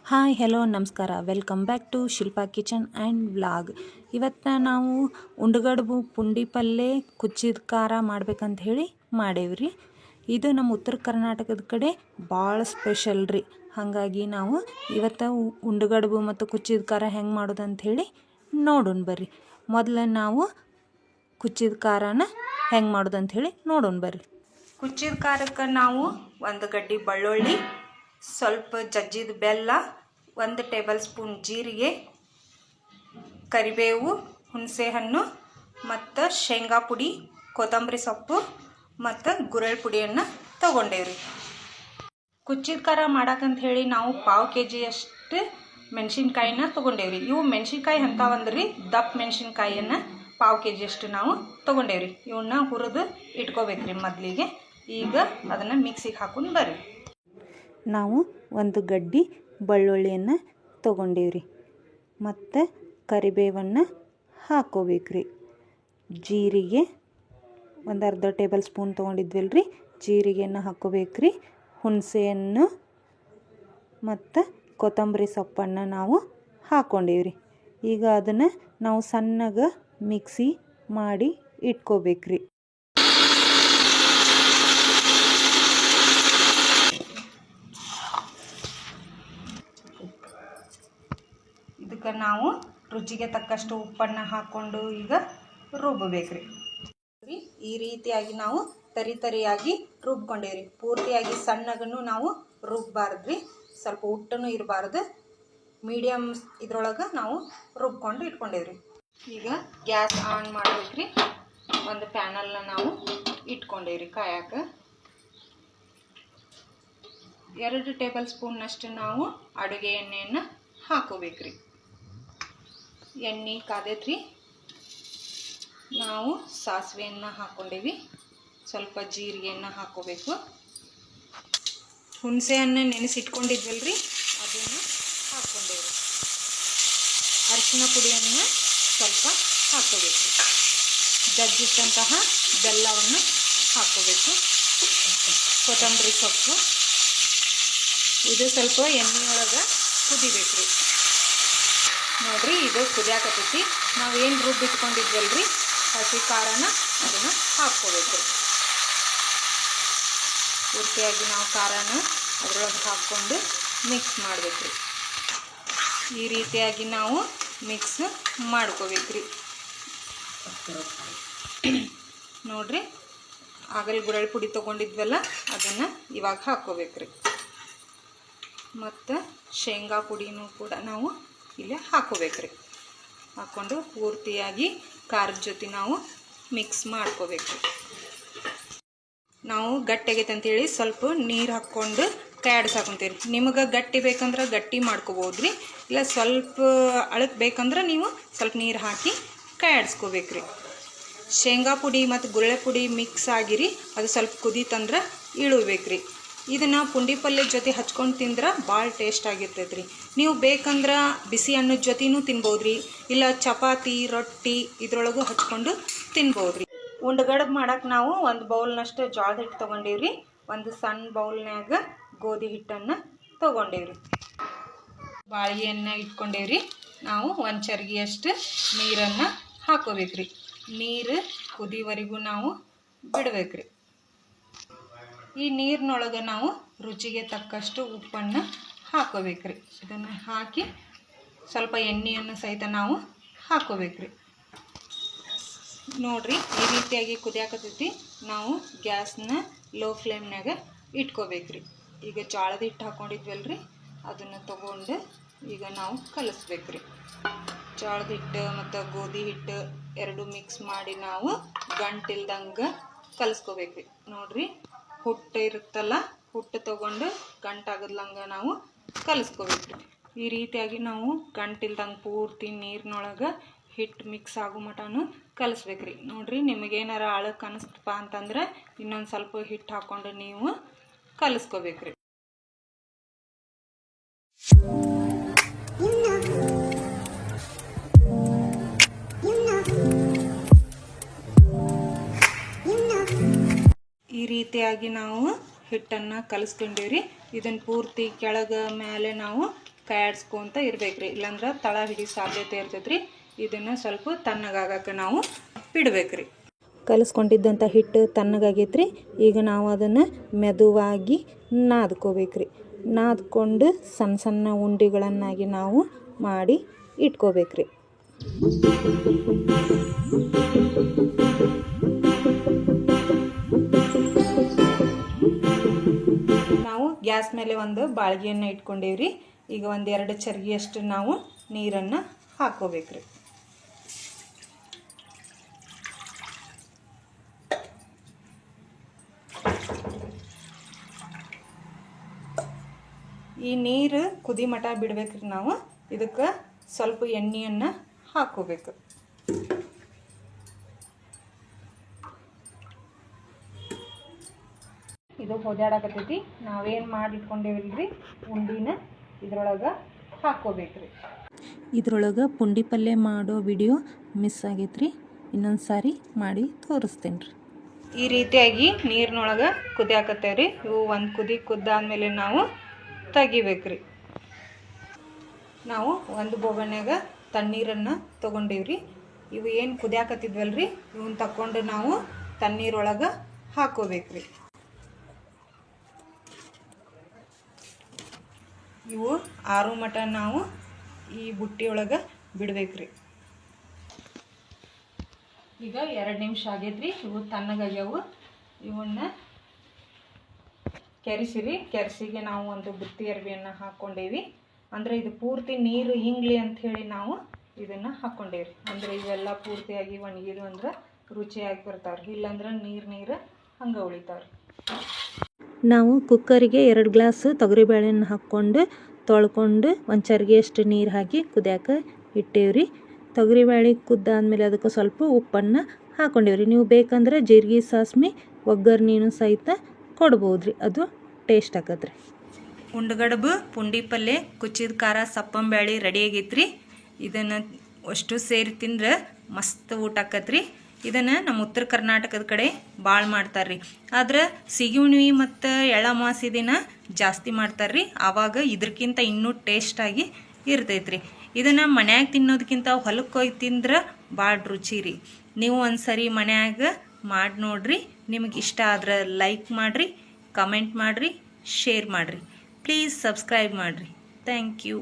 Hi hello ನಮಸ್ಕಾರ welcome back to Shilpa kitchen and vlog. ಇವತ್ತು ನಾವು ಉಂಡುಗಡುಬು ಪುಂಡಿ ಪಲ್ಯ ಕುಚ್ಚಿದ ಖಾರ ಮಾಡ್ಬೇಕಂತ ಹೇಳಿ ಮಾಡೇವ್ರಿ. ಇದು ನಮ್ಮ ಉತ್ತರ ಕರ್ನಾಟಕದ ಕಡೆ ಭಾಳ ಸ್ಪೆಷಲ್ ರೀ. ಹಾಗಾಗಿ ನಾವು ಇವತ್ತು ಉಂಡುಗಡುಬು ಮತ್ತು ಕುಚ್ಚಿದ ಖಾರ ಹೆಂಗೆ ಮಾಡೋದಂತ ಹೇಳಿ ನೋಡೋಣ ಬರ್ರಿ. ಮೊದಲು ನಾವು ಕುಚ್ಚಿದ ಖಾರನ ಹೆಂಗೆ ಮಾಡೋದಂತ ಹೇಳಿ ನೋಡೋಣ ಬರ್ರಿ. ಕುಚ್ಚಿದ ಖಾರಕ್ಕೆ ನಾವು ಒಂದು ಗಡ್ಡಿ ಬೆಳ್ಳುಳ್ಳಿ, ಸ್ವಲ್ಪ ಜಜ್ಜಿದ ಬೆಲ್ಲ, 1 ಟೇಬಲ್ ಸ್ಪೂನ್ ಜೀರಿಗೆ, ಕರಿಬೇವು, ಹುಣಸೆಹಣ್ಣು ಮತ್ತು ಶೇಂಗಾ ಪುಡಿ, ಕೊತ್ತಂಬರಿ ಸೊಪ್ಪು ಮತ್ತು ಗುರೆಳ್ ಪುಡಿಯನ್ನು ತೊಗೊಂಡೇವ್ರಿ. ಕುಚ್ಚಿದ ಖಾರ ಮಾಡಕ್ಕಂತ ಹೇಳಿ ನಾವು 1/2 kg ಅಷ್ಟು ಮೆಣಸಿನ್ಕಾಯಿನ ತೊಗೊಂಡೇವ್ರಿ. ಇವು ಮೆಣಸಿನ್ಕಾಯಿ ಅಂತಾವಂದ್ರಿ, ದಪ್ಪ ಮೆಣಸಿನ್ಕಾಯಿಯನ್ನು 1/2 kg ಅಷ್ಟು ನಾವು ತೊಗೊಂಡೇವ್ರಿ. ಇವನ್ನ ಹುರಿದು ಇಟ್ಕೋಬೇಕ್ರಿ ಮೊದಲಿಗೆ. ಈಗ ಅದನ್ನು ಮಿಕ್ಸಿಗೆ ಹಾಕೊಂಡು ಬರ್ರಿ. ನಾವು ಒಂದು ಗಡ್ಡಿ ಬೆಳ್ಳುಳ್ಳಿಯನ್ನು ತೊಗೊಂಡೇವ್ರಿ ಮತ್ತು ಕರಿಬೇವನ್ನು ಹಾಕೋಬೇಕ್ರಿ. ಜೀರಿಗೆ ಒಂದು ಅರ್ಧ ಟೇಬಲ್ ಸ್ಪೂನ್ ತೊಗೊಂಡಿದ್ವಲ್ರಿ, ಜೀರಿಗೆಯನ್ನು ಹಾಕೋಬೇಕ್ರಿ. ಹುಣಸೆಹಣ್ಣು ಮತ್ತು ಕೊತ್ತಂಬರಿ ಸೊಪ್ಪನ್ನು ನಾವು ಹಾಕ್ಕೊಂಡೇವ್ರಿ. ಈಗ ಅದನ್ನು ನಾವು ಸಣ್ಣಗೆ ಮಿಕ್ಸಿ ಮಾಡಿ ಇಟ್ಕೋಬೇಕ್ರಿ. ಇದಕ್ಕೆ ನಾವು ರುಚಿಗೆ ತಕ್ಕಷ್ಟು ಉಪ್ಪನ್ನು ಹಾಕ್ಕೊಂಡು ಈಗ ರುಬ್ಬಬೇಕ್ರಿ. ಈ ರೀತಿಯಾಗಿ ನಾವು ತರಿಯಾಗಿ ರುಬ್ಕೊಂಡೇವ್ರಿ. ಪೂರ್ತಿಯಾಗಿ ಸಣ್ಣಗನ್ನು ನಾವು ರುಬ್ಬಾರ್ದ್ರಿ, ಸ್ವಲ್ಪ ಉಟ್ಟನೂ ಇರಬಾರ್ದು, ಮೀಡಿಯಮ್ ಇದ್ರೊಳಗೆ ನಾವು ರುಬ್ಕೊಂಡು ಇಟ್ಕೊಂಡೇವ್ರಿ. ಈಗ ಗ್ಯಾಸ್ ಆನ್ ಮಾಡಬೇಕ್ರಿ. ಒಂದು ಪ್ಯಾನಲ್ನ ನಾವು ಇಟ್ಕೊಂಡೇವ್ರಿ ಕಾಯಕ್ಕೆ. 2 ಟೇಬಲ್ ಸ್ಪೂನ್ನಷ್ಟು ನಾವು ಅಡುಗೆ ಎಣ್ಣೆಯನ್ನು ಹಾಕೋಬೇಕ್ರಿ. ಎಣ್ಣೆ ಕಾದೈತ್ರಿ. ನಾವು ಸಾಸಿವೆಯನ್ನು ಹಾಕ್ಕೊಂಡೇವಿ, ಸ್ವಲ್ಪ ಜೀರಿಗೆಯನ್ನು ಹಾಕೋಬೇಕು. ಹುಣಸೆಹಣ್ಣು ನೆನೆಸಿಟ್ಕೊಂಡಿದ್ವಲ್ರಿ, ಅದನ್ನು ಹಾಕ್ಕೊಂಡೇವಿ. ಅರಿಶಿನ ಪುಡಿಯನ್ನು ಸ್ವಲ್ಪ ಹಾಕೋಬೇಕು. ಜಜ್ಜಿಟ್ಟಂತಹ ಬೆಲ್ಲವನ್ನು ಹಾಕೋಬೇಕು. ಕೊತ್ತಂಬರಿ ಸೊಪ್ಪು, ಇದು ಸ್ವಲ್ಪ ಎಣ್ಣೆಯೊಳಗೆ ಕುದಿಬೇಕ್ರಿ. ನೋಡ್ರಿ, ಇದು ಕುದಿಯಾಕತ್ತೈತಿ. ನಾವೇನು ರುಬ್ಬಿಟ್ಕೊಂಡಿದ್ವಲ್ರಿ ಹಸಿ ಖಾರನ ಅದನ್ನು ಹಾಕ್ಕೋಬೇಕು. ಪೂರ್ತಿಯಾಗಿ ನಾವು ಖಾರನ ಅದರೊಳಗೆ ಹಾಕ್ಕೊಂಡು ಮಿಕ್ಸ್ ಮಾಡಬೇಕ್ರಿ. ಈ ರೀತಿಯಾಗಿ ನಾವು ಮಿಕ್ಸ್ ಮಾಡ್ಕೋಬೇಕ್ರಿ. ನೋಡ್ರಿ, ಆಗಲೇ ಗುರೆಳ್ ಪುಡಿ ತೊಗೊಂಡಿದ್ವಲ್ಲ ಅದನ್ನು ಇವಾಗ ಹಾಕ್ಕೋಬೇಕ್ರಿ. ಮತ್ತು ಶೇಂಗಾ ಪುಡಿನೂ ಕೂಡ ನಾವು ಇಲ್ಲೇ ಹಾಕೋಬೇಕ್ರಿ. ಹಾಕ್ಕೊಂಡು ಪೂರ್ತಿಯಾಗಿ ಖಾರದ ಜೊತೆ ನಾವು ಮಿಕ್ಸ್ ಮಾಡ್ಕೋಬೇಕು. ನಾವು ಗಟ್ಟಿ ಆಗೈತೆ ಅಂತೇಳಿ ಸ್ವಲ್ಪ ನೀರು ಹಾಕ್ಕೊಂಡು ಕಾಡ್ಸಾಕೊಂತೀರಿ. ನಿಮಗೆ ಗಟ್ಟಿ ಬೇಕಂದ್ರೆ ಗಟ್ಟಿ ಮಾಡ್ಕೋಬೋದ್ರಿ, ಇಲ್ಲ ಸ್ವಲ್ಪ ಅಳಕ್ ಬೇಕಂದ್ರೆ ನೀವು ಸ್ವಲ್ಪ ನೀರು ಹಾಕಿ ಕಾಡ್ಸ್ಕೋಬೇಕ್ರಿ. ಶೇಂಗಾ ಪುಡಿ ಮತ್ತು ಗುರೆಳೆ ಪುಡಿ ಮಿಕ್ಸ್ ಆಗಿರಿ, ಅದು ಸ್ವಲ್ಪ ಕುದೀತಂದ್ರೆ ಇಳಬೇಕ್ರಿ. ಇದನ್ನು ಪುಂಡಿ ಪಲ್ಯ ಜೊತೆ ಹಚ್ಕೊಂಡು ತಿಂದ್ರೆ ಭಾಳ ಟೇಸ್ಟ್ ಆಗಿರ್ತೈತೆ ರೀ. ನೀವು ಬೇಕಂದ್ರೆ ಬಿಸಿ ಅನ್ನದ ಜೊತೆನೂ ತಿನ್ಬೋದ್ರಿ, ಇಲ್ಲ ಚಪಾತಿ ರೊಟ್ಟಿ ಇದ್ರೊಳಗೂ ಹಚ್ಕೊಂಡು ತಿನ್ಬೋದ್ರಿ. ಉಂಡುಗಡುಬು ಮಾಡೋಕೆ ನಾವು ಒಂದು ಬೌಲ್ನಷ್ಟು ಜೋಳದ ಹಿಟ್ಟು ತೊಗೊಂಡೇವ್ರಿ. ಒಂದು ಸಣ್ಣ ಬೌಲ್ನಾಗ ಗೋಧಿ ಹಿಟ್ಟನ್ನು ತೊಗೊಂಡೇವ್ರಿ. ಬಾಳಿಗೆಯನ್ನು ಇಟ್ಕೊಂಡೇವ್ರಿ. ನಾವು 1 ಚರ್ಗಿಯಷ್ಟು ನೀರನ್ನು ಹಾಕೋಬೇಕ್ರಿ. ನೀರು ಕುದಿವರೆಗೂ ನಾವು ಬಿಡಬೇಕ್ರಿ. ಈ ನೀರಿನೊಳಗೆ ನಾವು ರುಚಿಗೆ ತಕ್ಕಷ್ಟು ಉಪ್ಪನ್ನು ಹಾಕೋಬೇಕ್ರಿ. ಇದನ್ನು ಹಾಕಿ ಸ್ವಲ್ಪ ಎಣ್ಣೆಯನ್ನು ಸಹಿತ ನಾವು ಹಾಕೋಬೇಕ್ರಿ. ನೋಡ್ರಿ, ಈ ರೀತಿಯಾಗಿ ಕುದಿಯಾಕತ್ತೈತಿ. ನಾವು ಗ್ಯಾಸ್ನ ಲೋ ಫ್ಲೇಮ್ನಾಗ ಇಟ್ಕೋಬೇಕ್ರಿ. ಈಗ ಜೋಳದ ಹಿಟ್ಟು ಹಾಕ್ಕೊಂಡಿದ್ವಲ್ರಿ, ಅದನ್ನು ತೊಗೊಂಡು ಈಗ ನಾವು ಕಲಿಸ್ಬೇಕ್ರಿ. ಜೋಳದ ಹಿಟ್ಟು ಮತ್ತು ಗೋಧಿ ಹಿಟ್ಟು ಎರಡು ಮಿಕ್ಸ್ ಮಾಡಿ ನಾವು ಗಂಟಿಲ್ದಂಗೆ ಕಲಿಸ್ಕೋಬೇಕ್ರಿ. ನೋಡ್ರಿ, ಹುಟ್ಟು ಇರುತ್ತಲ್ಲ, ಹುಟ್ಟು ತೊಗೊಂಡು ಗಂಟಾಗದ್ಲಂಗೆ ನಾವು ಕಲಿಸ್ಕೋಬೇಕ್ರಿ. ಈ ರೀತಿಯಾಗಿ ನಾವು ಗಂಟಿಲ್ದಂಗೆ ಪೂರ್ತಿ ನೀರಿನೊಳಗೆ ಹಿಟ್ಟು ಮಿಕ್ಸ್ ಆಗೋ ಮಟನೂ ಕಲಿಸ್ಬೇಕ್ರಿ. ನೋಡ್ರಿ, ನಿಮಗೇನಾರ ಅಳಕ್ಕೆ ಅನಿಸ್ತಪ್ಪ ಅಂತಂದ್ರೆ ಇನ್ನೊಂದು ಸ್ವಲ್ಪ ಹಿಟ್ಟು ಹಾಕ್ಕೊಂಡು ನೀವು ಕಲಿಸ್ಕೋಬೇಕ್ರಿ. ಈ ರೀತಿಯಾಗಿ ನಾವು ಹಿಟ್ಟನ್ನು ಕಲಿಸ್ಕೊಂಡೇವ್ರಿ. ಇದನ್ನು ಪೂರ್ತಿ ಕೆಳಗೆ ಮೇಲೆ ನಾವು ಕಾಯಾಡ್ಸ್ಕೊಂತ ಇರ್ಬೇಕ್ರಿ, ಇಲ್ಲಾಂದ್ರೆ ತಳ ಹಿಡಿ ಸಾಧ್ಯತೆ ಇರ್ತೈತ್ರಿ. ಇದನ್ನು ಸ್ವಲ್ಪ ತಣ್ಣಗಾಗಕ್ಕೆ ನಾವು ಬಿಡ್ಬೇಕ್ರಿ. ಕಲಿಸ್ಕೊಂಡಿದ್ದಂಥ ಹಿಟ್ಟು ತಣ್ಣಗಾಗೈತ್ರಿ. ಈಗ ನಾವು ಅದನ್ನು ಮೆದುವಾಗಿ ನಾದ್ಕೋಬೇಕ್ರಿ. ನಾದ್ಕೊಂಡು ಸಣ್ಣ ಸಣ್ಣ ಉಂಡೆಗಳನ್ನಾಗಿ ನಾವು ಮಾಡಿ ಇಟ್ಕೋಬೇಕ್ರಿ. ನಾವು ಗ್ಯಾಸ್ ಮೇಲೆ ಒಂದು ಬಾಳ್ಗಿಯನ್ನು ಇಟ್ಕೊಂಡೇವ್ರಿ. ಈಗ 1-2 ಚರ್ಗಿಯಷ್ಟು ನಾವು ನೀರನ್ನು ಹಾಕೋಬೇಕ್ರಿ. ಈ ನೀರು ಕುದಿ ಮಟ ಬಿಡ್ಬೇಕ್ರಿ. ನಾವು ಇದಕ್ಕೆ ಸ್ವಲ್ಪ ಎಣ್ಣೆಯನ್ನು ಹಾಕೋಬೇಕು. ಇದು ಹೊದ್ಯಾಡಕತ್ತೈತಿ. ನಾವೇನು ಮಾಡಿಟ್ಕೊಂಡೇವಿಲ್ರಿ ಉಂಡಿನ ಇದ್ರೊಳಗೆ ಹಾಕೋಬೇಕ್ರಿ. ಇದ್ರೊಳಗೆ ಪುಂಡಿ ಪಲ್ಯ ಮಾಡೋ ವಿಡಿಯೋ ಮಿಸ್ ಆಗೈತ್ರಿ. ಇನ್ನೊಂದು ಸಾರಿ ಮಾಡಿ ತೋರಿಸ್ತೇನೆ ರೀ. ಈ ರೀತಿಯಾಗಿ ನೀರಿನೊಳಗೆ ಕುದಿಯಾಕತ್ತೇವ್ರಿ. ಇವು ಒಂದು ಕುದಿ ಕುದ್ದಾದ್ಮೇಲೆ ನಾವು ತೆಗಿಬೇಕ್ರಿ. ನಾವು ಒಂದು ಬೋಗಣ್ಯಾಗ ತಣ್ಣೀರನ್ನು ತೊಗೊಂಡೀವ್ರಿ. ಇವು ಏನು ಕುದಿಯಾಕತ್ತಿದ್ವಲ್ರಿ, ಇವನ್ನ ತಗೊಂಡು ನಾವು ತಣ್ಣೀರೊಳಗೆ ಹಾಕೋಬೇಕ್ರಿ. ಇವು ಆರು ಮಟ ನಾವು ಈ ಬುಟ್ಟಿಯೊಳಗೆ ಬಿಡ್ಬೇಕ್ರಿ. ಈಗ 2 ನಿಮಿಷ ಆಗೈತ್ರಿ. ಇವು ತಣ್ಣಗಾಗ್ಯಾವು. ಇವನ್ನ ಕೆರೆಸಿರಿ. ಕೆರೆಸಿಗೆ ನಾವು ಒಂದು ಬುತ್ತಿ ಅರ್ಬಿಯನ್ನು ಹಾಕ್ಕೊಂಡೇವಿ. ಅಂದರೆ ಇದು ಪೂರ್ತಿ ನೀರು ಹಿಂಗ್ಲಿ ಅಂಥೇಳಿ ನಾವು ಇದನ್ನು ಹಾಕ್ಕೊಂಡೇವ್ರಿ. ಅಂದರೆ ಇವೆಲ್ಲ ಪೂರ್ತಿಯಾಗಿ ಒಣಗಿದ್ವು ಅಂದ್ರೆ ರುಚಿಯಾಗಿ ಬರ್ತಾವ್ರಿ. ಇಲ್ಲಾಂದ್ರೆ ನೀರು ಹಂಗೆ ಉಳಿತಾವ್ರಿ. ನಾವು ಕುಕ್ಕರಿಗೆ 2 ಗ್ಲಾಸ್ ತೊಗರಿಬೇಳೆಯನ್ನು ಹಾಕ್ಕೊಂಡು ತೊಳ್ಕೊಂಡು ಒಂದು ಚರ್ಗಿಯಷ್ಟು ನೀರು ಹಾಕಿ ಕುದಿಯಾಕೆ ಇಟ್ಟೇವ್ರಿ. ತೊಗರಿಬೇಳೆ ಕುದ್ದಾದ್ಮೇಲೆ ಅದಕ್ಕೆ ಸ್ವಲ್ಪ ಉಪ್ಪನ್ನು ಹಾಕ್ಕೊಂಡೇವ್ರಿ. ನೀವು ಬೇಕಂದ್ರೆ ಜೀರಿಗೆ ಸಾಸ್ಮಿ ಒಗ್ಗರ್ಣಿನೂ ಸಹಿತ ಕೊಡ್ಬೋದ್ರಿ. ಅದು ಟೇಸ್ಟ್ ಆಕತ್ರಿ. ಉಂಡುಗಡ್ಬು ಪುಂಡಿ ಪಲ್ಯ ಕುಚ್ಚಿದ ಖಾರ ಸಪ್ಪಂಬ್ಯಾಳಿ ರೆಡಿ ಆಗೈತ್ರಿ. ಇದನ್ನು ಅಷ್ಟು ಸೇರಿ ತಿಂದ್ರೆ ಮಸ್ತ್ ಊಟ ಆಕತ್ರಿ. ಇದನ್ನು ನಮ್ಮ ಉತ್ತರ ಕರ್ನಾಟಕದ ಕಡೆ ಭಾಳ ಮಾಡ್ತಾರ್ರಿ. ಆದ್ರೆ ಸಿಗಿ ಹುಣ್ಣಿಮೆ ಮತ್ತು ಎಳ್ಳಮಾವಾಸ್ಯೆ ದಿನ ಜಾಸ್ತಿ ಮಾಡ್ತಾರ್ರಿ. ಆವಾಗ ಇದ್ರಕ್ಕಿಂತ ಇನ್ನೂ ಟೇಸ್ಟಾಗಿ ಇರ್ತೈತ್ರಿ. ಇದನ್ನು ಮನ್ಯಾಗ ತಿನ್ನೋದಕ್ಕಿಂತ ಹೊಲಕ್ಕೆ ಹೋಗಿ ತಿಂದ್ರೆ ಭಾಳ ರುಚಿ ರೀ. ನೀವು ಒಂದ್ಸರಿ ಮನ್ಯಾಗ ಮಾಡಿ ನೋಡ್ರಿ. ನಿಮಗೆ ಇಷ್ಟ ಆದ್ರೆ ಲೈಕ್ ಮಾಡಿರಿ, ಕಮೆಂಟ್ ಮಾಡಿರಿ, ಶೇರ್ ಮಾಡಿರಿ. ಪ್ಲೀಸ್ ಸಬ್ಸ್ಕ್ರೈಬ್ ಮಾಡಿರಿ. Thank you.